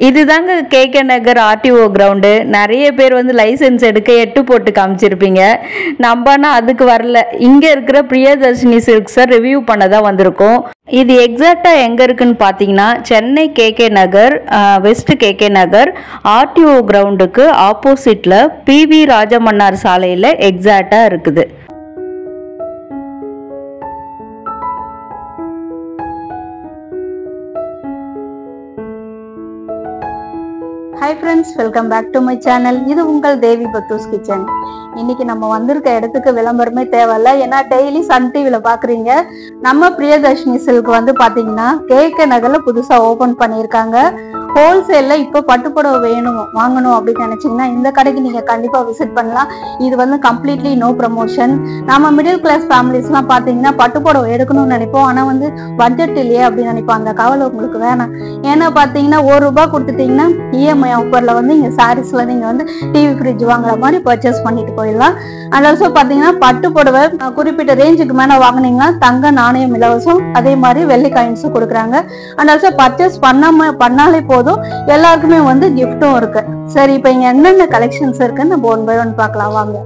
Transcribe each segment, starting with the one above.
இதுதாங்க KK Nagar RTO ground. நிறைய பேர் வந்து லைசன்ஸ் எடுக்க 8 போட்டு காமிச்சிருப்பீங்க. நம்மனா அதுக்கு வரல. இங்கே இருக்கிற பிரியதர்ஷினி சில்க்ஸை ரிவ்யூ பண்ண தான் வந்திருக்கோம். இது எக்ஸாக்டாக எங்கே இருக்குன்னு பார்த்தீங்கன்னா சென்னை கேகே நகர், வெஸ்ட் கேகே நகர் ஆர்டிஓ கிரவுண்டுக்கு ஆப்போசிட்டில் பிவி ராஜமன்னார் சாலையில் எக்ஸாக்டாக இருக்குது. Hi friends, welcome back to my channel. இது உங்கள் தேவி பத்தூஸ் கிச்சன். இன்னைக்கு நம்ம வந்திருக்க இடத்துக்கு விளம்பரமே தேவையில்ல, ஏன்னா டெய்லி சன் டிவியில் பார்க்குறீங்க. நம்ம பிரியதர்ஷினி சில்க் வந்து பார்த்தீங்கன்னா கேகே நகரில் புதுசாக ஓப்பன் பண்ணியிருக்காங்க. ஹோல்சேலில் இப்போ பட்டுப்புடவை வேணும் வாங்கணும் அப்படின்னு நினச்சிங்கன்னா இந்த கடைக்கு நீங்கள் கண்டிப்பாக விசிட் பண்ணலாம். இது வந்து கம்ப்ளீட்லி நோ ப்ரமோஷன். நம்ம மிடில் கிளாஸ் ஃபேமிலிஸ்லாம் பார்த்தீங்கன்னா பட்டுப்புடவை எடுக்கணும்னு நினைப்போம், ஆனால் வந்து பட்ஜெட் இல்லையே அப்படின்னு நினைப்போம். அந்த கவலை உங்களுக்கு வேணாம். ஏன்னா பார்த்தீங்கன்னா ₹1 கொடுத்துட்டீங்கன்னா இஎம்ஐ ஆஃபரில் வந்து இங்கே சாரீஸில் நீங்கள் வந்து டிவி ஃப்ரிட்ஜ் வாங்குற மாதிரி பர்ச்சேஸ் பண்ணிட்டு போயிடலாம். அண்ட் ஆல்சோ பார்த்தீங்கன்னா பட்டுப்புடவை குறிப்பிட்ட ரேஞ்சுக்கு மேலே வாங்கினீங்கன்னா தங்க நாணயம் இலவசம், அதே மாதிரி வெள்ளி காயின்ஸும் கொடுக்குறாங்க. அண்ட் ஆல்சோ பர்ச்சேஸ் பண்ணாலே போதும், எல்லாருக்குமே வந்து கிஃப்டும் இருக்கு. சரி, இப்போ இங்க என்னென்ன கலெக்ஷன்ஸ் இருக்குன்னு நம்ம ஒன் பை ஒன் பார்க்கலாம் வாங்க.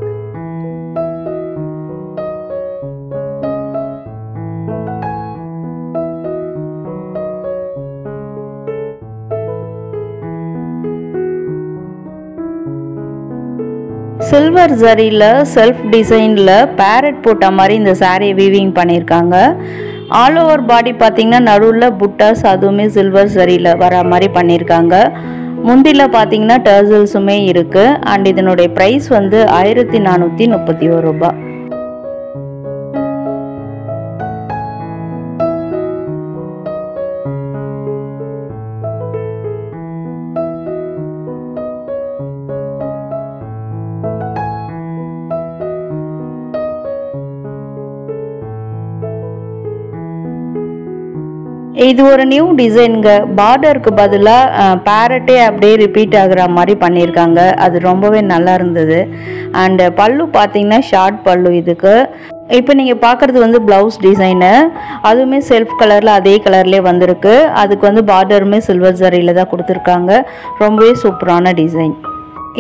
சில்வர் ஜரியில் செல்ஃப் டிசைனில் பேரட் போட்ட மாதிரி இந்த சாரியை வீவிங் பண்ணியிருக்காங்க. ஆல் ஓவர் பாடி பார்த்தீங்கன்னா நடுவில் புட்டாஸ், அதுவுமே சில்வர் ஜரியில் வர மாதிரி பண்ணியிருக்காங்க. முந்தியில் பார்த்தீங்கன்னா டர்சல்ஸுமே இருக்குது. அண்ட் இதனுடைய ப்ரைஸ் வந்து ₹1431. இது ஒரு நியூ டிசைனுங்க. பார்டருக்கு பதிலாக பேரட்டே அப்படியே ரிப்பீட் ஆகுற மாதிரி பண்ணியிருக்காங்க. அது ரொம்பவே நல்லா இருந்தது. அண்டு பல்லு பார்த்தீங்கன்னா ஷார்ட் பல்லு இதுக்கு. இப்போ நீங்கள் பார்க்குறது வந்து ப்ளவுஸ் டிசைனு, அதுவுமே செல்ஃப் கலரில் அதே கலர்லேயே வந்திருக்கு. அதுக்கு வந்து பார்டருமே சில்வர் ஜரியில் தான் கொடுத்துருக்காங்க. ரொம்பவே சூப்பரான டிசைன்.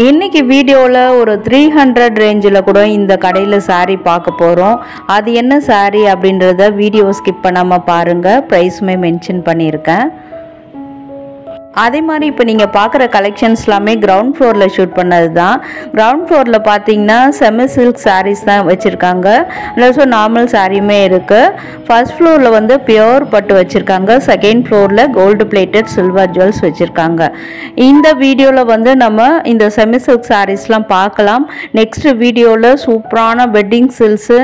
இன்றைக்கி வீடியோவில் ஒரு 300 ரேஞ்சில் கூட இந்த கடையில் சாரீ பார்க்க போகிறோம். அது என்ன சாரீ அப்படின்றத வீடியோ ஸ்கிப் பண்ணாமல் பாருங்கள். ப்ரைஸுமே மென்ஷன் பண்ணியிருக்கேன். அதே மாதிரி இப்போ நீங்கள் பார்க்குற கலெக்ஷன்ஸ் எல்லாமே கிரவுண்ட் ஃப்ளோரில் ஷூட் பண்ணது தான். கிரவுண்ட் ஃப்ளோரில் பார்த்தீங்கன்னா செமி சில்க் சாரீஸ் தான் வச்சுருக்காங்க. ப்ளஸ் நார்மல் சாரியுமே இருக்குது. ஃபர்ஸ்ட் ஃப்ளோரில் வந்து பியோர் பட்டு வச்சுருக்காங்க. செகண்ட் ஃப்ளோரில் கோல்டு பிளேட்டட் சில்வர் ஜுவல்ஸ் வச்சுருக்காங்க. இந்த வீடியோவில் வந்து நம்ம இந்த செமி சில்க் சாரீஸ்லாம் பார்க்கலாம். நெக்ஸ்ட் வீடியோவில் சூப்பரான வெட்டிங் சில்க்ஸு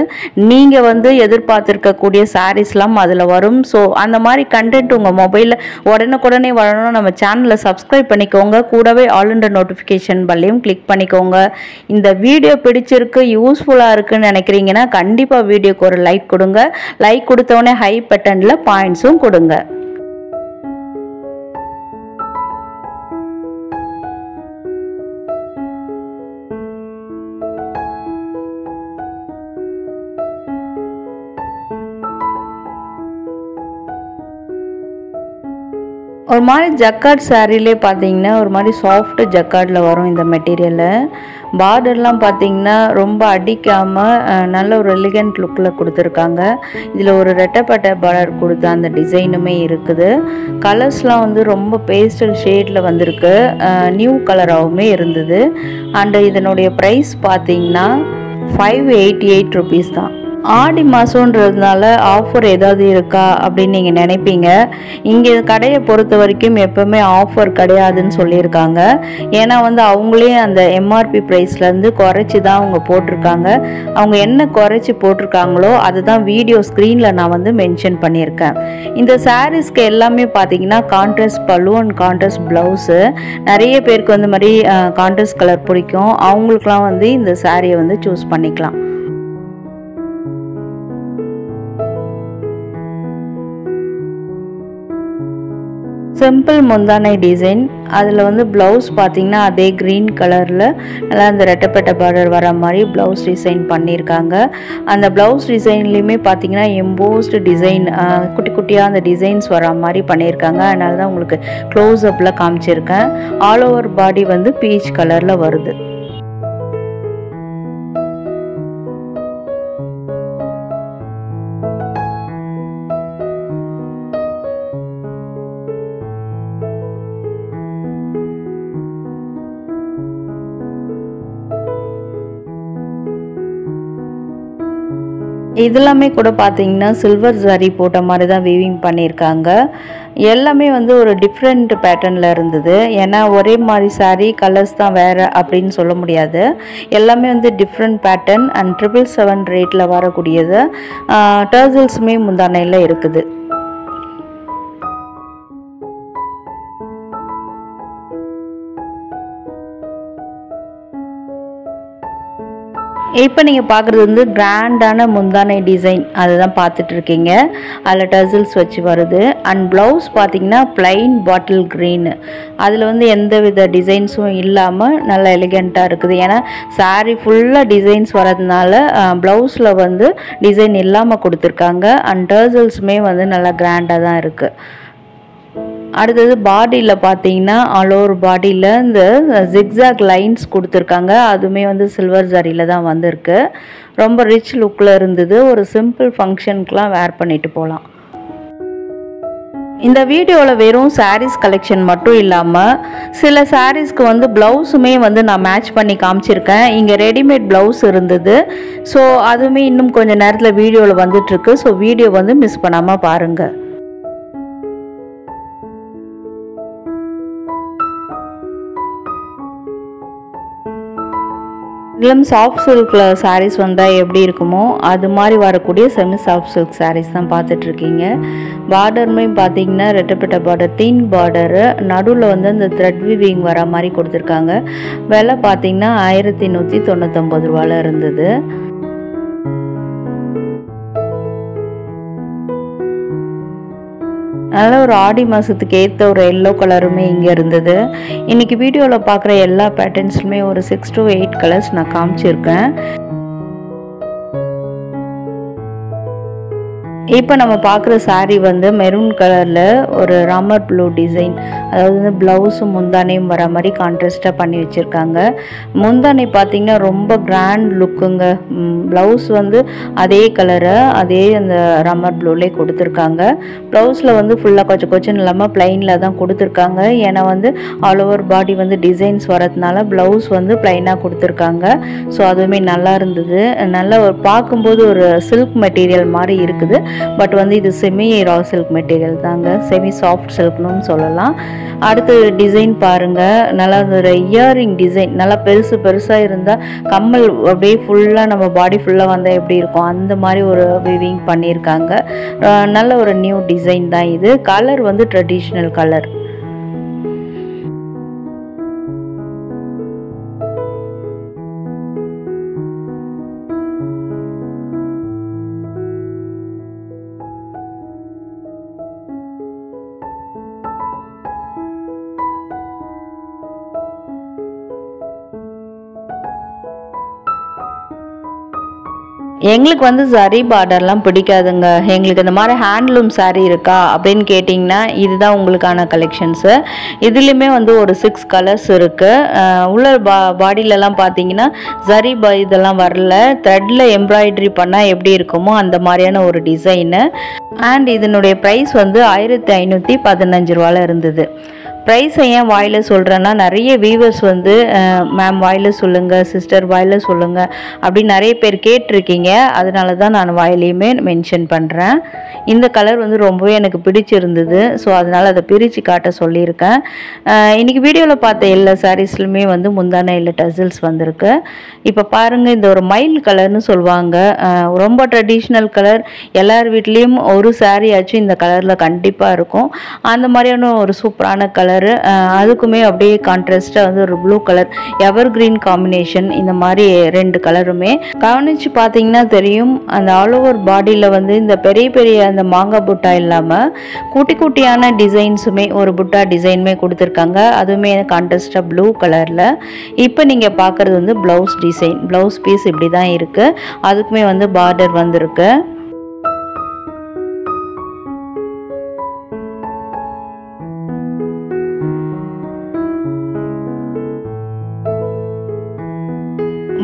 நீங்கள் வந்து எதிர்பார்த்துருக்கக்கூடிய சாரீஸ்லாம் அதில் வரும். ஸோ அந்த மாதிரி கண்டென்ட் உங்கள் மொபைலில் உடனுக்குடனே வரணும்னு நம்ம சேனலை சப்ஸ்கிரைப் பண்ணிக்கோங்க. கூடவே ஆல் இன் நோட்டிஃபிகேஷன் பெல்லையும் கிளிக் பண்ணிக்கோங்க. இந்த வீடியோ பிடிச்சிருக்கு, யூஸ்ஃபுல்லாக இருக்குன்னு நினைக்கிறீங்கன்னா கண்டிப்பாக வீடியோக்கு ஒரு லைக் கொடுங்க. லைக் கொடுத்தோடனே ஹை பட்டனில் பாயிண்ட்ஸும் கொடுங்க. ஒரு மாதிரி ஜக்கார்ட் சாரிலே பார்த்தீங்கன்னா ஒரு மாதிரி சாஃப்ட் ஜக்கார்டில் வரும் இந்த மெட்டீரியலு. பார்டர்லாம் பார்த்தீங்கன்னா ரொம்ப அடிக்காமல் நல்ல ஒரு எலிகண்ட் லுக்கில் கொடுத்துருக்காங்க. இதில் ஒரு ரெட்டைப்பட்டை பார்டர் கொடுத்த அந்த டிசைனுமே இருக்குது. கலர்ஸ்லாம் வந்து ரொம்ப பேஸ்டல் ஷேடில் வந்திருக்கு. நியூ கலராகவுமே இருந்தது. அண்டு இதனுடைய ப்ரைஸ் பார்த்தீங்கன்னா ₹588 தான். ஆடி மாதன்றதுனால ஆஃபர் ஏதாவது இருக்கா அப்படின்னு நீங்கள் நினைப்பீங்க. இங்கே கடையை பொறுத்த வரைக்கும் எப்போவுமே ஆஃபர் கிடையாதுன்னு சொல்லியிருக்காங்க. ஏன்னா வந்து அவங்களே அந்த எம்ஆர்பி ப்ரைஸ்லேருந்து குறைச்சி தான் அவங்க போட்டிருக்காங்க. அவங்க என்ன குறைச்சி போட்டிருக்காங்களோ அதுதான் வீடியோ ஸ்க்ரீனில் நான் வந்து மென்ஷன் பண்ணியிருக்கேன். இந்த சாரீஸ்க்கு எல்லாமே பார்த்தீங்கன்னா கான்ட்ராஸ்ட் பல்லு அண்ட் கான்ட்ராஸ்ட் ப்ளவுஸு. நிறைய பேருக்கு வந்து மாதிரி கான்ட்ராஸ்ட் கலர் பிடிக்கும். அவங்களுக்குலாம் வந்து இந்த சாரியை வந்து சூஸ் பண்ணிக்கலாம். சிம்பிள் முந்தானை டிசைன். அதில் வந்து ப்ளவுஸ் பார்த்திங்கன்னா அதே க்ரீன் கலரில் நல்லா அந்த ரெட்டப்பட்ட பார்டர் வர மாதிரி ப்ளவுஸ் டிசைன் பண்ணியிருக்காங்க. அந்த ப்ளவுஸ் டிசைன்லேயுமே பார்த்திங்கன்னா எம்போஸ்டு டிசைன் குட்டி குட்டியாக அந்த டிசைன்ஸ் வர மாதிரி பண்ணியிருக்காங்க. அதனால தான் உங்களுக்கு க்ளோஸ்அப்பில் காமிச்சிருக்கேன். ஆல் ஓவர் பாடி வந்து பீச் கலரில் வருது. இதெல்லாமே கூட பார்த்தீங்கன்னா சில்வர் ஜரி போட்ட மாதிரி தான் வீவிங் பண்ணியிருக்காங்க. எல்லாமே வந்து ஒரு டிஃப்ரெண்ட் பேட்டர்னில் இருந்தது. ஏன்னா ஒரே மாதிரி சாரீ கலர்ஸ் தான் வேறு அப்படின்னு சொல்ல முடியாது. எல்லாமே வந்து டிஃப்ரெண்ட் பேட்டர்ன் அண்ட் 777 ரேட்டில் வரக்கூடியது. டர்சல்ஸுமே முந்தானையில் இருக்குது. இப்போ நீங்கள் பார்க்குறது வந்து கிராண்டான முந்தானை டிசைன் அதுதான் பார்த்துட்டு இருக்கீங்க. அதில் டர்சல்ஸ் வச்சு வருது. அண்ட் ப்ளவுஸ் பார்த்தீங்கன்னா பிளைன் பாட்டில் க்ரீன். அதில் வந்து எந்த வித டிசைன்ஸும் இல்லாமல் நல்லா எலிகெண்ட்டாக இருக்குது. ஏன்னா சாரீ ஃபுல்லாக டிசைன்ஸ் வரதுனால ப்ளவுஸில் வந்து டிசைன் இல்லாமல் கொடுத்துருக்காங்க. அண்ட் டர்சல்ஸுமே வந்து நல்லா கிராண்டாக தான் இருக்குது. அடுத்தது பாடியில் பார்த்தீங்கன்னா ஆல் ஓவர் பாடியில் இந்த ஜிக்ஸாக் லைன்ஸ் கொடுத்துருக்காங்க. அதுவுமே வந்து சில்வர் ஜரியில் தான் வந்திருக்கு. ரொம்ப ரிச் லுக்கில் இருந்தது. ஒரு சிம்பிள் ஃபங்க்ஷனுக்குலாம் வேர் பண்ணிட்டு போகலாம். இந்த வீடியோவில் வெறும் சாரீஸ் கலெக்ஷன் மட்டும் இல்லாமல் சில சாரீஸ்க்கு வந்து ப்ளவுஸுமே வந்து நான் மேட்ச் பண்ணி காமிச்சிருக்கேன். இங்கே ரெடிமேட் ப்ளவுஸ் இருந்தது. ஸோ அதுவுமே இன்னும் கொஞ்சம் நேரத்தில் வீடியோவில் வந்துட்டுருக்கு. ஸோ வீடியோ வந்து மிஸ் பண்ணாமல் பாருங்கள். இளம் சாஃப்ட் சில்கில் சாரீஸ் வந்தால் எப்படி இருக்குமோ அது மாதிரி வரக்கூடிய செமி சாஃப்ட் சில்க் சாரீஸ் தான் பார்த்துட்ருக்கீங்க. பார்டருமே பார்த்தீங்கன்னா ரெட்டப்பட்ட பார்டர், தீன் பார்டரு, நடுவில் வந்து அந்த த்ரெட் வீவிங் வர மாதிரி கொடுத்துருக்காங்க. விலை பார்த்தீங்கன்னா 1199 ரூபாயில் இருந்தது. நல்ல ஒரு ஆடி மாதத்துக்கு ஏற்ற ஒரு எல்லோ கலருமே இங்கே இருந்தது. இன்றைக்கி வீடியோவில் பார்க்குற எல்லா பேட்டர்ன்ஸுமே ஒரு 6 to 8 கலர்ஸ் நான் காமிச்சிருக்கேன். இப்போ நம்ம பார்க்குற சாரீ வந்து மெரூன் கலரில் ஒரு ராமர் ப்ளூ டிசைன், அதாவது வந்து ப்ளவுஸும் முந்தானையும் வர மாதிரி கான்ட்ராஸ்டாக பண்ணி வச்சுருக்காங்க. முந்தானை பார்த்திங்கன்னா ரொம்ப கிராண்ட் லுக்குங்க. ப்ளவுஸ் வந்து அதே கலரை அதே அந்த ராமர் ப்ளூலே கொடுத்துருக்காங்க. ப்ளவுஸில் வந்து ஃபுல்லாக கொச்சன்னு இல்லாமல் ப்ளைனில் தான் கொடுத்துருக்காங்க. ஏன்னா வந்து ஆல் ஓவர் பாடி வந்து டிசைன்ஸ் வரதுனால ப்ளவுஸ் வந்து ப்ளைனாக கொடுத்துருக்காங்க. ஸோ அதுவுமே நல்லா இருந்தது. நல்லா ஒரு பார்க்கும்போது ஒரு சில்க் மெட்டீரியல் மாதிரி இருக்குது. பட் வந்து இது செமி ரா சில்க் மெட்டீரியல் தாங்க, செமி சாஃப்ட் சில்க்னு சொல்லலாம். அடுத்து டிசைன் பாருங்கள். நல்லா ஒரு இயரிங் டிசைன் நல்லா பெருசாக இருந்தால் கம்மல் அப்படியே ஃபுல்லாக நம்ம பாடி ஃபுல்லாக வந்தால் எப்படி இருக்கும் அந்த மாதிரி ஒரு வீவிங் பண்ணியிருக்காங்க. நல்ல ஒரு நியூ டிசைன் தான் இது. கலர் வந்து ட்ரெடிஷ்னல் கலர். எங்களுக்கு வந்து சரி பார்டர்லாம் பிடிக்காதுங்க. எங்களுக்கு இந்த மாதிரி ஹேண்ட்லூம் சாரீ இருக்கா அப்படின்னு கேட்டிங்கன்னா இதுதான் உங்களுக்கான கலெக்ஷன்ஸு. இதுலேயுமே வந்து ஒரு 6 கலர்ஸ் இருக்குது. உள்ள பாடியிலலாம் பார்த்தீங்கன்னா சரி இதெல்லாம் வரல. த்ரெட்டில் எம்ப்ராய்டரி பண்ணால் எப்படி இருக்குமோ அந்த மாதிரியான ஒரு டிசைனு. அண்ட் இதனுடைய ப்ரைஸ் வந்து 1515 ரூபாயில் இருந்தது. ப்ரைஸை ஏன் வாயில் சொல்கிறேன்னா நிறைய வியூவர்ஸ் வந்து மேம் வாயில் சொல்லுங்கள், சிஸ்டர் வாயில் சொல்லுங்கள் அப்படின்னு நிறைய பேர் கேட்டிருக்கீங்க. அதனால தான் நான் வாயிலையுமே மென்ஷன் பண்ணுறேன். இந்த கலர் வந்து ரொம்பவே எனக்கு பிடிச்சிருந்தது. ஸோ அதனால் அதை பிரித்து காட்ட சொல்லியிருக்கேன். இன்றைக்கி வீடியோவில் பார்த்த எல்லா சாரீஸ்லையுமே வந்து முந்தான இல்லை டசல்ஸ் வந்திருக்கு. இப்போ பாருங்கள், இந்த ஒரு மைல் கலர்னு சொல்லுவாங்க. ரொம்ப ட்ரெடிஷ்னல் கலர். எல்லார் வீட்லேயும் ஒரு சாரீ ஆச்சும் இந்த கலரில் கண்டிப்பாக இருக்கும். அந்த மாதிரியான ஒரு சூப்பரான கலர் கலரு, அதுக்குமே அப்படியே கான்ட்ராஸ்டாக வந்து ஒரு ப்ளூ கலர் எவர் கிரீன் காம்பினேஷன். இந்த மாதிரி 2 கலருமே கவனித்து பார்த்தீங்கன்னா தெரியும். அந்த ஆல் ஓவர் பாடியில் வந்து இந்த பெரிய பெரிய அந்த மாங்காய் புட்டா இல்லாமல் குட்டி குட்டியான டிசைன்ஸுமே ஒரு புட்டா டிசைனுமே கொடுத்துருக்காங்க. அதுவுமே கான்ட்ராஸ்டாக ப்ளூ கலரில். இப்போ நீங்கள் பார்க்குறது வந்து ப்ளவுஸ் டிசைன். ப்ளவுஸ் பீஸ் இப்படி தான் இருக்குது. அதுக்குமே வந்து பார்டர் வந்திருக்கு.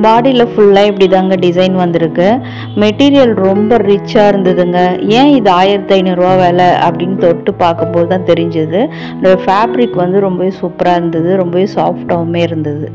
பாடியில் ஃபுல்லாக இப்படி தாங்க டிசைன் வந்திருக்கு. மெட்டீரியல் ரொம்ப ரிச்சாக இருந்ததுங்க. ஏன் இது 1500 விலை அப்படின்னு தொட்டு பார்க்கும்போது தான் தெரிஞ்சது. அந்த ஃபேப்ரிக் வந்து ரொம்பவே சூப்பராக இருந்தது, ரொம்பவே சாஃப்டாகவுமே இருந்தது.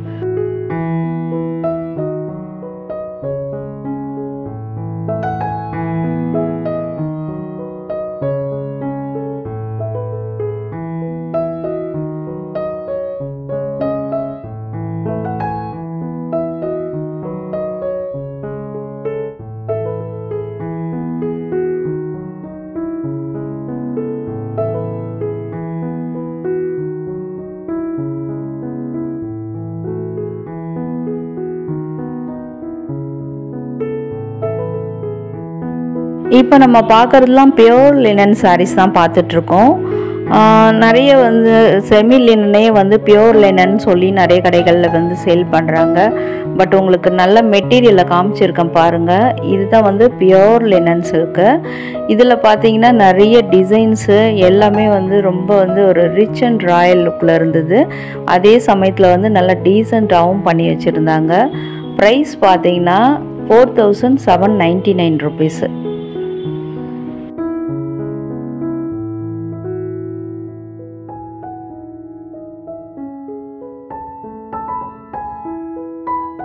இப்போ நம்ம பார்க்குறதுலாம் பியோர் லினன் சாரீஸ் தான் பார்த்துட்ருக்கோம். நிறைய வந்து செமி லினனே வந்து பியோர் லினன் சொல்லி நிறைய கடைகளில் வந்து சேல் பண்ணுறாங்க. பட் உங்களுக்கு நல்ல மெட்டீரியலை காமிச்சிருக்கேன் பாருங்கள். இதுதான் வந்து பியோர் லினன் சில்க்கு. இதில் பார்த்தீங்கன்னா நிறைய டிசைன்ஸு எல்லாமே வந்து ரொம்ப வந்து ஒரு ரிச் அண்ட் ராயல் லுக்கில் இருந்தது. அதே சமயத்தில் வந்து நல்லா டீசெண்டாகவும் பண்ணி வச்சுருந்தாங்க. ப்ரைஸ் பார்த்தீங்கன்னா 4799 rupees.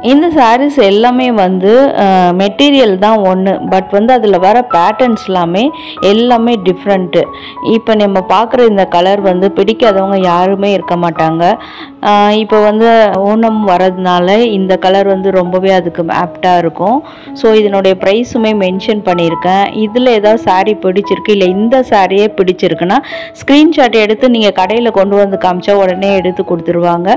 இந்த சாரீஸ் எல்லாமே வந்து மெட்டீரியல் தான் ஒன்று, பட் வந்து அதில் வர பேட்டர்ன்ஸ் எல்லாமே டிஃப்ரெண்ட்டு. இப்போ நம்ம பார்க்குற இந்த கலர் வந்து பிடிக்காதவங்க யாருமே இருக்க மாட்டாங்க. இப்போ வந்து ஓணம் வரதுனால இந்த கலர் வந்து ரொம்பவே அதுக்கு ஆப்டாக இருக்கும். ஸோ இதனுடைய ப்ரைஸுமே மென்ஷன் பண்ணியிருக்கேன். இதில் ஏதாவது சாரீ பிடிச்சிருக்கு, இல்லை இந்த சாரியே பிடிச்சிருக்குன்னா ஸ்க்ரீன்ஷாட் எடுத்து நீங்கள் கடையில் கொண்டு வந்து காமிச்சா உடனே எடுத்து கொடுத்துருவாங்க.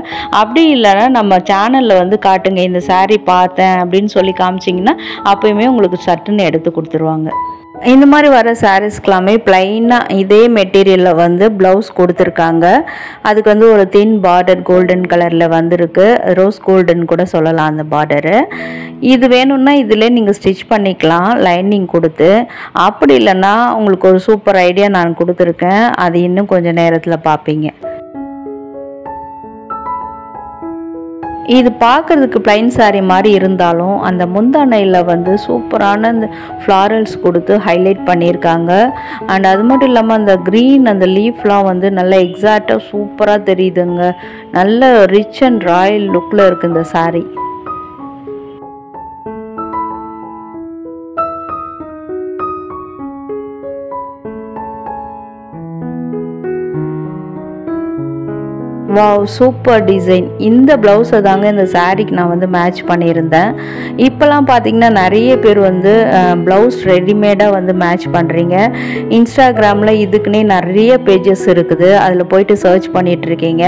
அப்படி இல்லைன்னா நம்ம சேனலில் வந்து காட்டுங்க, இந்த சாரீ பார்த்தேன் அப்படின்னு சொல்லி காமிச்சிங்கன்னா அப்பயுமே உங்களுக்கு சட்டுன்னு எடுத்து கொடுத்துருவாங்க. இந்த மாதிரி வர சாரீஸ்க்கெல்லாமே ப்ளைனாக இதே மெட்டீரியலில் வந்து ப்ளவுஸ் கொடுத்துருக்காங்க. அதுக்கு வந்து ஒரு தின் பார்டர் கோல்டன் கலரில் வந்திருக்கு. ரோஸ் கோல்டன் கூட சொல்லலாம் அந்த பார்டரு. இது வேணும்னா இதிலே நீங்கள் ஸ்டிச் பண்ணிக்கலாம் லைனிங் கொடுத்து. அப்படி இல்லைன்னா உங்களுக்கு ஒரு சூப்பர் ஐடியா நான் கொடுத்துருக்கேன், அது இன்னும் கொஞ்சம் நேரத்தில் பார்ப்பீங்க. இது பார்க்குறதுக்கு ப்ளைன் சாரீ மாதிரி இருந்தாலும் அந்த முந்தானையில் வந்து சூப்பரான அந்த ஃப்ளாரல்ஸ் கொடுத்து ஹைலைட் பண்ணியிருக்காங்க. அண்ட் அது மட்டும் இல்லாமல் அந்த க்ரீன் அந்த லீஃப்லாம் வந்து நல்லா எக்ஸாக்டாக சூப்பராக தெரியுதுங்க. நல்ல ரிச் அண்ட் ராயல் லுக்கில் இருக்குது இந்த சாரீ. Wow, super design. இந்த ப்ளவுஸை தாங்க இந்த சாரீக்கு நான் வந்து மேட்ச் பண்ணியிருந்தேன். இப்போலாம் பார்த்தீங்கன்னா நிறைய பேர் வந்து ப்ளவுஸ் ரெடிமேடாக வந்து மேட்ச் பண்ணுறீங்க. இன்ஸ்டாகிராமில் இதுக்குன்னே நிறைய பேஜஸ் இருக்குது, அதில் போயிட்டு சர்ச் பண்ணிகிட்ருக்கீங்க.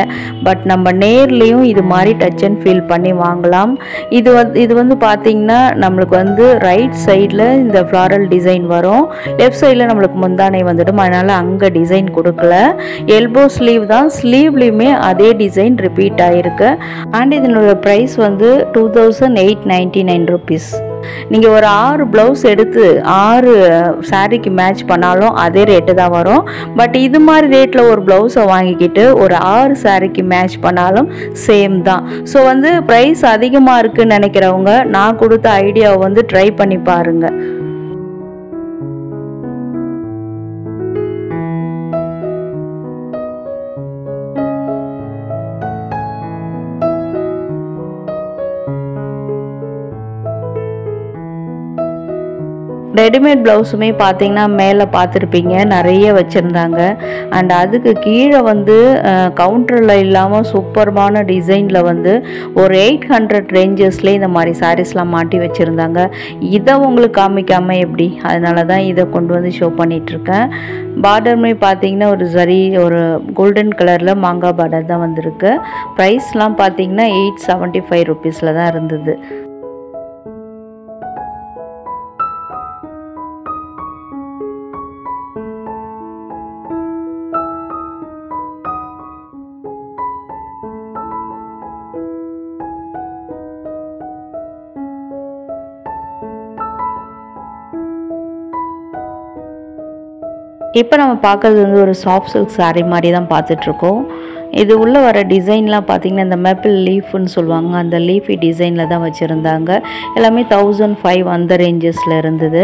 பட் நம்ம நேர்லேயும் இது மாதிரி டச் அண்ட் ஃபீல் பண்ணி வாங்கலாம். இது வந்து பார்த்திங்கன்னா நம்மளுக்கு வந்து ரைட் சைடில் இந்த ஃப்ளாரல் டிசைன் வரும், லெஃப்ட் சைடில் நம்மளுக்கு முந்தானை வந்துடும். அதனால் அங்கே டிசைன் கொடுக்கல. எல்போ ஸ்லீவ் தான், ஸ்லீவ்லேயுமே அதே டிசைன் ரிப்பீட் ஆகிருக்கு. அண்ட் இதனோட ப்ரைஸ் வந்து 2899 rupees. நீங்கள் ஒரு 6 ப்ளவுஸ் எடுத்து 6 சாரீக்கு மேட்ச் பண்ணாலும் அதே ரேட்டு தான் வரும். பட் இது மாதிரி ரேட்டில் ஒரு ப்ளவுஸை வாங்கிக்கிட்டு ஒரு 6 சாரீக்கு மேட்ச் பண்ணாலும் சேம் தான். ஸோ வந்து ப்ரைஸ் அதிகமாக இருக்குதுன்னு நினைக்கிறவங்க நான் கொடுத்த ஐடியாவை வந்து ட்ரை பண்ணி பாருங்கள். ரெடிமேட் ப்ளவுஸுமே பார்த்தீங்கன்னா மேலே பார்த்துருப்பீங்க நிறைய வச்சுருந்தாங்க. அண்ட் அதுக்கு கீழே வந்து கவுண்டரில் இல்லாமல் சூப்பர்மான டிசைனில் வந்து ஒரு 800 ரேஞ்சஸ்லேயே இந்த மாதிரி சாரீஸ்லாம் மாட்டி வச்சுருந்தாங்க. இதை உங்களுக்கு காமிக்காமல் எப்படி, அதனால தான் இதை கொண்டு வந்து ஷோ பண்ணிகிட்ருக்கேன். பார்டருமே பார்த்தீங்கன்னா ஒரு கோல்டன் கலரில் மாங்காய் பார்டர் தான் வந்திருக்கு. ப்ரைஸ்லாம் பார்த்தீங்கன்னா 875 ருபீஸில் தான் இருந்தது. இப்போ நம்ம பார்க்குறது வந்து ஒரு சாஃப்ட் சில்க் சாரீ மாதிரி தான் பார்த்துட்ருக்கோம். இது உள்ளே வர டிசைன்லாம் பார்த்திங்கன்னா இந்த மேப்பிள் லீஃப்னு சொல்லுவாங்க, அந்த லீஃபி டிசைனில் தான் வச்சுருந்தாங்க. எல்லாமே 1500 அந்த ரேஞ்சஸில் இருந்தது.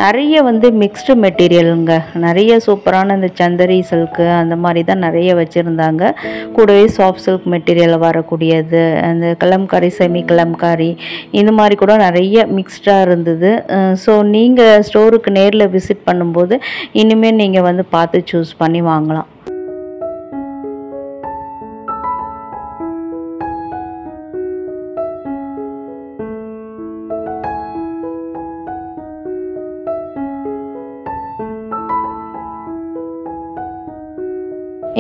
நிறைய வந்து மிக்ஸ்டு மெட்டீரியலுங்க, நிறைய சூப்பரான இந்த சந்தரி சில்க்கு அந்த மாதிரி தான் நிறைய வச்சுருந்தாங்க. கூடவே சாஃப்ட் சில்க் மெட்டீரியலில் வரக்கூடியது, அந்த கலம்காரி செமி கலம்காரி இந்த மாதிரி கூட நிறைய மிக்ஸ்டாக இருந்தது. ஸோ நீங்கள் ஸ்டோருக்கு நேரில் விசிட் பண்ணும்போது இனிமேல் நீங்கள் வந்து பார்த்து சூஸ் பண்ணி வாங்கலாம்.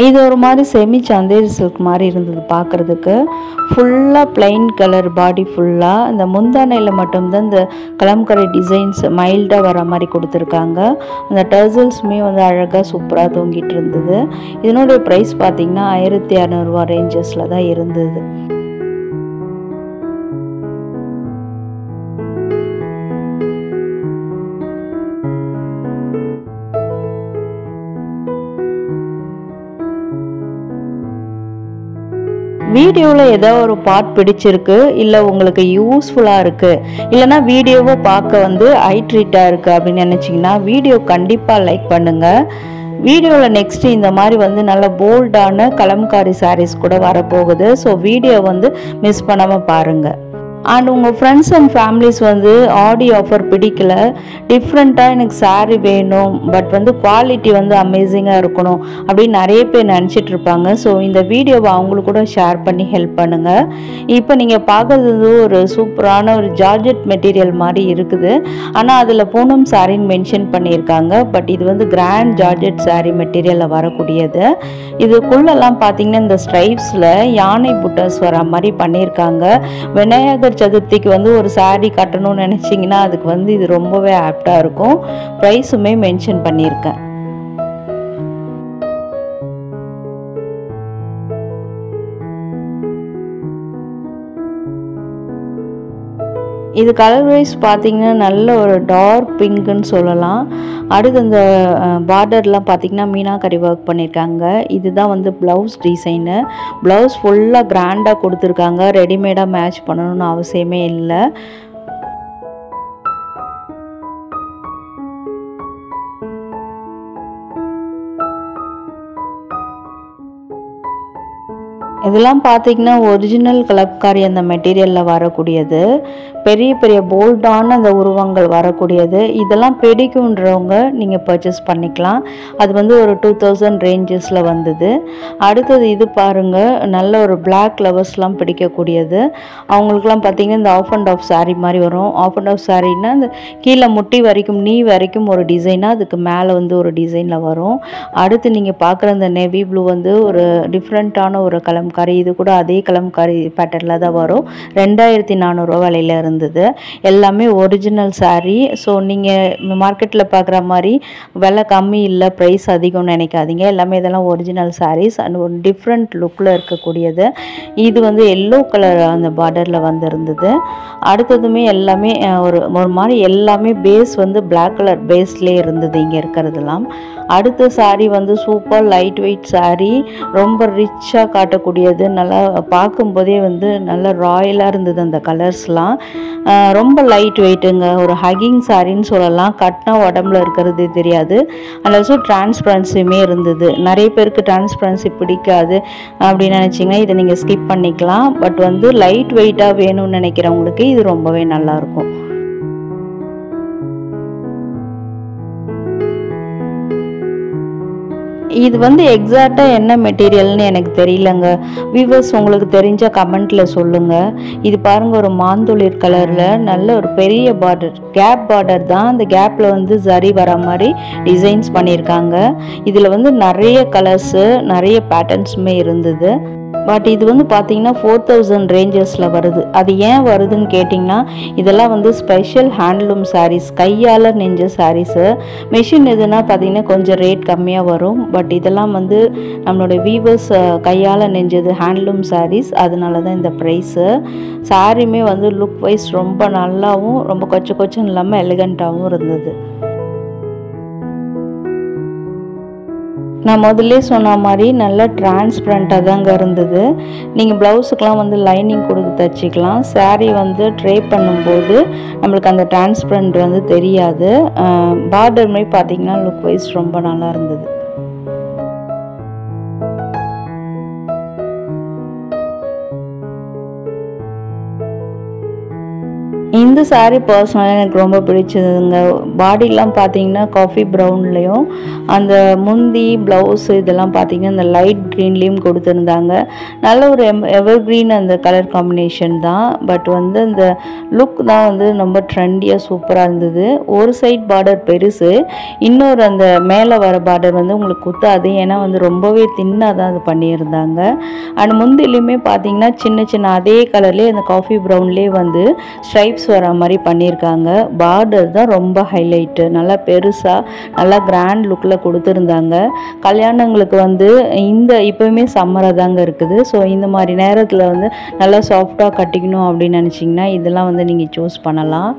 இது ஒரு மாதிரி செமி சந்தேரி சில்க் மாதிரி இருந்தது பார்க்குறதுக்கு. ஃபுல்லாக பிளைன் கலர் பாடி ஃபுல்லாக, இந்த முந்தானையில் மட்டும்தான் இந்த கலம்கரை டிசைன்ஸ் மைல்டாக வர மாதிரி கொடுத்துருக்காங்க. அந்த டர்சல்ஸுமே வந்து அழகாக சூப்பராக தொங்கிட்டு இருந்தது. இதனுடைய ப்ரைஸ் பார்த்திங்கன்னா 1600 ரேஞ்சஸில் தான் இருந்தது. வீடியோவில் ஏதோ ஒரு பார்ட் பிடிச்சிருக்கு, இல்லை உங்களுக்கு யூஸ்ஃபுல்லாக இருக்குது, இல்லைனா வீடியோவை பார்க்க வந்து ஐ ட்ரீட்டாக இருக்குது அப்படின்னு நினச்சிங்கன்னா வீடியோ கண்டிப்பாக லைக் பண்ணுங்கள். வீடியோவில் நெக்ஸ்ட்டு இந்த மாதிரி வந்து நல்ல போல்டான கலம்காரி சாரீஸ் கூட வரப்போகுது. ஸோ வீடியோ வந்து மிஸ் பண்ணாமல் பாருங்கள். அண்ட் உங்கள் ஃப்ரெண்ட்ஸ் அண்ட் ஃபேமிலிஸ் வந்து ஆடி ஆஃபர் பிடிக்கல, டிஃப்ரெண்ட்டாக எனக்கு சாரீ வேணும், பட் வந்து குவாலிட்டி வந்து அமேசிங்காக இருக்கணும் அப்படின்னு நிறைய பேர் நினச்சிட்டு இருப்பாங்க. ஸோ இந்த வீடியோவை அவங்களுக்கு கூட ஷேர் பண்ணி ஹெல்ப் பண்ணுங்கள். இப்போ நீங்கள் பார்க்குறது ஒரு சூப்பரான ஒரு ஜார்ஜெட் மெட்டீரியல் மாதிரி இருக்குது. ஆனால் அதில் பூனம் சாரின்னு மென்ஷன் பண்ணியிருக்காங்க. பட் இது வந்து கிராண்ட் ஜார்ஜெட் சாரீ மெட்டீரியலில் வரக்கூடியது. இதுக்குள்ளெல்லாம் பார்த்தீங்கன்னா இந்த ஸ்ட்ரைப்ஸில் யானை புட்டஸ் வர மாதிரி பண்ணியிருக்காங்க. விநாயகர் சதுர்த்திக்கு வந்து ஒரு சாரீ கட்டணும்னு நினச்சிங்கன்னா அதுக்கு வந்து இது ரொம்பவே ஆப்டாக இருக்கும். ப்ரைஸுமே மென்ஷன் பண்ணியிருக்கேன். இது கலர் வைஸ் பார்த்தீங்கன்னா நல்ல ஒரு டார்க் பிங்க்குன்னு சொல்லலாம். அடுத்து இந்த பார்டர்லாம் பார்த்தீங்கன்னா மீனாக்கரி ஒர்க் பண்ணியிருக்காங்க. இதுதான் வந்து ப்ளவுஸ் டிசைனு. ப்ளவுஸ் ஃபுல்லாக கிராண்டாக கொடுத்துருக்காங்க. ரெடிமேடாக மேட்ச் பண்ணணும்னு அவசியமே இல்லை. இதெல்லாம் பார்த்தீங்கன்னா ஒரிஜினல் கலப்காரி அந்த மெட்டீரியலில் வரக்கூடியது. பெரிய பெரிய போல்டான அந்த உருவங்கள் வரக்கூடியது. இதெல்லாம் பிடிக்குன்றவங்க நீங்கள் பர்ச்சேஸ் பண்ணிக்கலாம். அது வந்து ஒரு 2000 ரேஞ்சஸில் வந்தது. அடுத்தது இது பாருங்கள், நல்ல ஒரு பிளாக் லவர்ஸ்லாம் பிடிக்கக்கூடியது. அவங்களுக்குலாம் பார்த்தீங்கன்னா இந்த ஆஃப் அண்ட் ஆஃப் சாரீ மாதிரி வரும். ஆஃப் அண்ட் ஆஃப் சாரீனா இந்த கீழே முட்டி வரைக்கும் நீ வரைக்கும் ஒரு டிசைனாக, அதுக்கு மேலே வந்து ஒரு டிசைனில் வரும். அடுத்து நீங்கள் பார்க்குற அந்த நேவி ப்ளூ வந்து ஒரு டிஃப்ரெண்ட்டான ஒரு கலம்காரி. இது கூட அதே கலம்காரி பேட்டர்னில் தான் வரும். 2400 விலையில் இருந்தது. எல்லாமே ஒரிஜினல் சாரீ. ஸோ நீங்கள் மார்க்கெட்டில் பார்க்குற மாதிரி விலை கம்மி இல்லை, ப்ரைஸ் அதிகம்னு நினைக்காதீங்க. எல்லாமே இதெல்லாம் ஒரிஜினல் சாரீஸ் அண்ட் ஒரு டிஃப்ரெண்ட் லுக்கில் இருக்கக்கூடியது. இது வந்து எல்லோ கலர் அந்த பார்டரில் வந்துருந்தது. அடுத்ததுமே எல்லாமே ஒரு மாதிரி எல்லாமே பேஸ் வந்து பிளாக் கலர் பேஸ்லேயே இருந்தது இங்கே இருக்கிறதுலாம். அடுத்த சாரீ வந்து சூப்பர் லைட் வெயிட் சாரீ, ரொம்ப ரிச்சாக காட்டக்கூடியது. நல்லா பார்க்கும்போதே வந்து நல்லா ராயலாக இருந்தது அந்த கலர்ஸ்லாம். ரொம்ப லைட் வெயிட்டுங்க, ஒரு ஹக்கிங் சாரின்னு சொல்லலாம். கட்டினா உடம்புல இருக்கிறது தெரியாது. அண்ட் ஆல்சோ டிரான்ஸ்பரன்சியுமே இருந்தது. நிறைய பேருக்கு டிரான்ஸ்பரன்சி பிடிக்காது அப்படின்னு நினச்சிங்கன்னா இதை நீங்கள் ஸ்கிப் பண்ணிக்கலாம். பட் வந்து லைட் வெயிட்டாக வேணும்னு நினைக்கிறவங்களுக்கு இது ரொம்பவே நல்லாயிருக்கும். இது வந்து எக்ஸாக்டாக என்ன மெட்டீரியல்னு எனக்கு தெரியலங்க. வியூவர்ஸ் உங்களுக்கு தெரிஞ்ச கமெண்ட்டில் சொல்லுங்கள். இது பாருங்கள், ஒரு மாந்தொளிர் கலரில் நல்ல ஒரு பெரிய பார்டர், கேப் பார்டர் தான். அந்த கேப்பில் வந்து சரி வர மாதிரி டிசைன்ஸ் பண்ணியிருக்காங்க. இதில் வந்து நிறைய கலர்ஸு, நிறைய பேட்டர்ன்ஸுமே இருந்தது. பட் இது வந்து பார்த்தீங்கன்னா 4000 ரேஞ்சஸில் வருது. அது ஏன் வருதுன்னு கேட்டிங்கன்னா, இதெல்லாம் வந்து ஸ்பெஷல் ஹேண்ட்லூம் சாரீஸ், கையால் நெஞ்ச சாரீஸு. மிஷின் எதுனா பார்த்தீங்கன்னா கொஞ்சம் ரேட் கம்மியாக வரும். பட் இதெல்லாம் வந்து நம்மளோட வீவர்ஸ் கையால் நெஞ்சது ஹேண்ட்லூம் சாரீஸ், அதனால தான் இந்த ப்ரைஸு. சாரியுமே வந்து லுக் வைஸ் ரொம்ப நல்லாவும் ரொம்ப கொச்சன்னு இல்லாமல் எலிகண்ட்டாகவும் இருந்தது. நான் முதல்ல சொன்ன மாதிரி நல்லா டிரான்ஸ்பரண்ட்டாக தாங்க இருந்தது. நீங்கள் ப்ளவுஸுக்கெலாம் வந்து லைனிங் கொடுத்து தைச்சிக்கலாம். சாரீ வந்து ட்ரே பண்ணும்போது நம்மளுக்கு அந்த டிரான்ஸ்பரண்ட் வந்து தெரியாது. பார்டர் மாதிரி பார்த்திங்கன்னா லுக் வைஸ் ரொம்ப நல்லா இருந்தது. இந்த சாரீ பர்சனலாக எனக்கு ரொம்ப பிடிச்சதுங்க. பாடிலாம் பார்த்தீங்கன்னா காஃபி ப்ரௌன்லேயும், அந்த முந்தி ப்ளவுஸ் இதெல்லாம் பார்த்தீங்கன்னா இந்த லைட் க்ரீன்லேயும் கொடுத்துருந்தாங்க. நல்ல ஒரு எவர் க்ரீன் அந்த கலர் காம்பினேஷன் தான். பட் வந்து இந்த லுக் தான் வந்து ரொம்ப ட்ரெண்டியாக சூப்பராக இருந்தது. ஒரு சைட் பார்டர் பெருசு, இன்னொரு அந்த மேலே வர பார்டர் வந்து உங்களுக்கு குத்தாது. ஏன்னா வந்து ரொம்பவே தின்னாக தான் அது பண்ணியிருந்தாங்க. அண்ட் முந்திலையுமே பார்த்தீங்கன்னா சின்ன அதே கலர்லேயே அந்த காஃபி ப்ரௌன்லேயே வந்து ஸ்ட்ரைப்ஸ் வர மாதிரி பண்ணியிருக்காங்க. பார்டர் தான் ரொம்ப ஹைலைட்டு, நல்லா பெருசாக நல்லா கிராண்ட் லுக்கில் கொடுத்துருந்தாங்க. கல்யாணங்களுக்கு வந்து இந்த இப்போவுமே சம்மராக தாங்க இருக்குது. ஸோ இந்த மாதிரி நேரத்தில் வந்து நல்லா சாஃப்டாக கட்டிக்கணும் அப்படின்னு நினச்சிங்கன்னா இதெல்லாம் வந்து நீங்கள் சூஸ் பண்ணலாம்.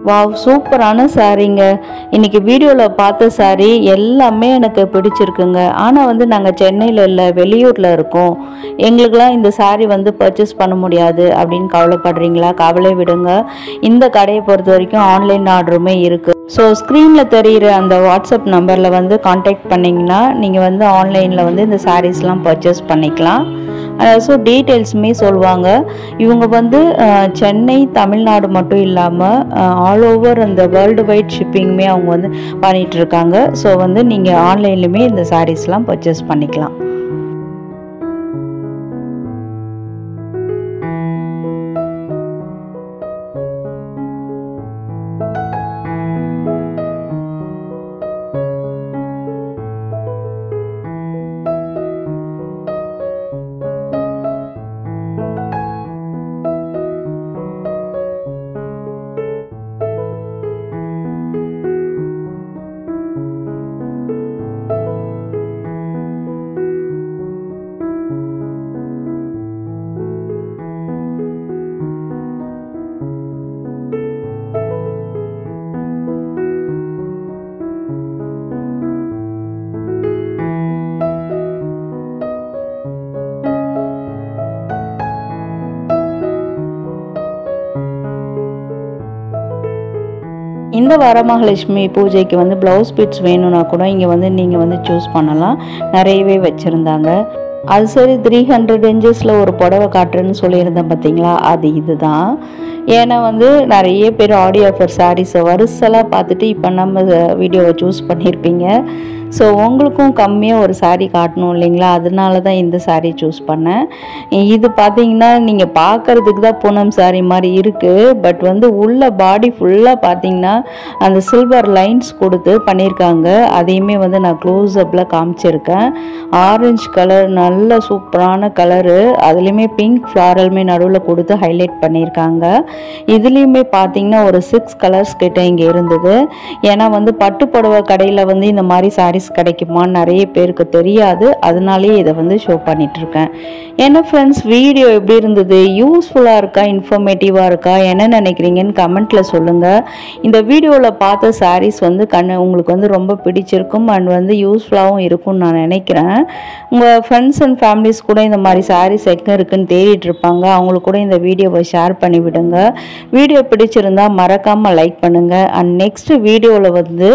வாவ், சூப்பரான சாரீங்க. இன்றைக்கி வீடியோவில் பார்த்த சாரீ எல்லாமே எனக்கு பிடிச்சிருக்குங்க. ஆனால் வந்து நாங்கள் சென்னையில் இல்லை, வெளியூரில் இருக்கோம். எங்களுக்கெல்லாம் இந்த சாரீ வந்து பர்ச்சேஸ் பண்ண முடியாது அப்படின்னு கவலைப்படுறீங்களா? கவலை விடுங்க. இந்த கடையை பொறுத்த வரைக்கும் ஆன்லைன் ஆர்டருமே இருக்குது. ஸோ ஸ்க்ரீனில் தெரிகிற அந்த வாட்ஸ்அப் நம்பரில் வந்து காண்டாக்ட் பண்ணிங்கன்னா நீங்கள் வந்து ஆன்லைனில் வந்து இந்த சாரீஸ்லாம் பர்ச்சேஸ் பண்ணிக்கலாம். ஸோ டீட்டெயில்ஸுமே சொல்லுவாங்க. இவங்க வந்து சென்னை, தமிழ்நாடு மட்டும் இல்லாமல் ஆல் ஓவர் அந்த வேர்ல்டு வைட் ஷிப்பிங்குமே அவங்க வந்து பண்ணிகிட்ருக்காங்க. ஸோ வந்து நீங்கள் ஆன்லைன்லையுமே இந்த சாரீஸ்லாம் பர்ச்சேஸ் பண்ணிக்கலாம். இந்த வரமகாலட்சுமி பூஜைக்கு வந்து ப்ளவுஸ் பிட்ஸ் வேணும்னா கூட இங்கே வந்து நீங்கள் வந்து சூஸ் பண்ணலாம். நிறையவே வச்சுருந்தாங்க. அது சரி, 300 ரேஞ்சஸில் ஒரு புடவை காட்டுறேன்னு சொல்லியிருந்தேன் பார்த்தீங்களா, அது இதுதான். ஏன்னா வந்து நிறைய பேர் ஆடியோ ஆஃபர் சாரீஸை வரிசலாக பார்த்துட்டு இப்போ நம்ம வீடியோவை சூஸ் பண்ணியிருப்பீங்க. ஸோ உங்களுக்கும் கம்மியாக ஒரு சாரீ காட்டணும் இல்லைங்களா, அதனால தான் இந்த சாரீ சூஸ் பண்ணேன். இது பார்த்தீங்கன்னா நீங்கள் பார்க்குறதுக்கு தான் பூனம் சாரீ மாதிரி இருக்குது. பட் வந்து உள்ள பாடி ஃபுல்லாக பார்த்தீங்கன்னா அந்த சில்வர் லைன்ஸ் கொடுத்து பண்ணியிருக்காங்க. அதையுமே வந்து நான் க்ளோஸ்அப்பில் காமிச்சிருக்கேன். ஆரஞ்சு கலர் நல்ல சூப்பரான கலரு, அதுலேயுமே பிங்க் ஃப்ளாரலுமே நடுவில் கொடுத்து ஹைலைட் பண்ணியிருக்காங்க. இதுலேயுமே பார்த்தீங்கன்னா ஒரு 6 கலர்ஸ் கிட்ட இங்கே இருந்தது. ஏன்னா வந்து பட்டு புடவை கடையில் வந்து இந்த மாதிரி சாரீஸ் கிடைக்குமான்னு நிறைய பேருக்கு தெரியாது. அதனாலேயே இதை வந்து ஷோ பண்ணிட்டு இருக்கேன். என்ன ஃப்ரெண்ட்ஸ், வீடியோ எப்படி இருந்தது? யூஸ்ஃபுல்லாக இருக்கா, இன்ஃபர்மேட்டிவாக இருக்கா, என்ன நினைக்கிறீங்கன்னு கமெண்ட்டில் சொல்லுங்கள். இந்த வீடியோவில் பார்த்த சாரீஸ் வந்து உங்களுக்கு வந்து ரொம்ப பிடிச்சிருக்கும் அண்ட் வந்து யூஸ்ஃபுல்லாகவும் இருக்கும்னு நான் நினைக்கிறேன். உங்கள் ஃப்ரெண்ட்ஸ் அண்ட் ஃபேமிலிஸ் கூட இந்த மாதிரி சாரீஸ் எங்கே இருக்குன்னு தேடிட்டு இருப்பாங்க. அவங்களுக்கு கூட இந்த வீடியோவை ஷேர் பண்ணி விடுங்க. வீடியோ பிடிச்சிருந்தா மறக்காமல் லைக் பண்ணுங்கள். அண்ட் நெக்ஸ்ட் வீடியோவில் வந்து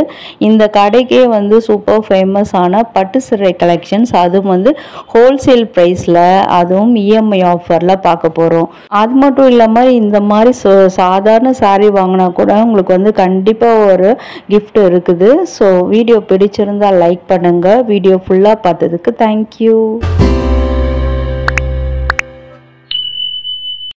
இந்த கடைக்கே வந்து சூப்பர் ஃபேமஸ் ஆன பட்டு சிறை கலெக்ஷன்ஸ், அதுவும் வந்து ஹோல்சேல் ப்ரைஸில், அதுவும் இஎம்ஐ ஆஃபரில் பார்க்க போகிறோம். அது மட்டும் இல்லாமல் இந்த மாதிரி சாதாரண சாரீ வாங்கினா கூட உங்களுக்கு வந்து கண்டிப்பாக ஒரு கிஃப்ட் இருக்குது. ஸோ வீடியோ பிடிச்சிருந்தால் லைக் பண்ணுங்கள். வீடியோ ஃபுல்லாக பார்த்ததுக்கு தேங்க்யூ.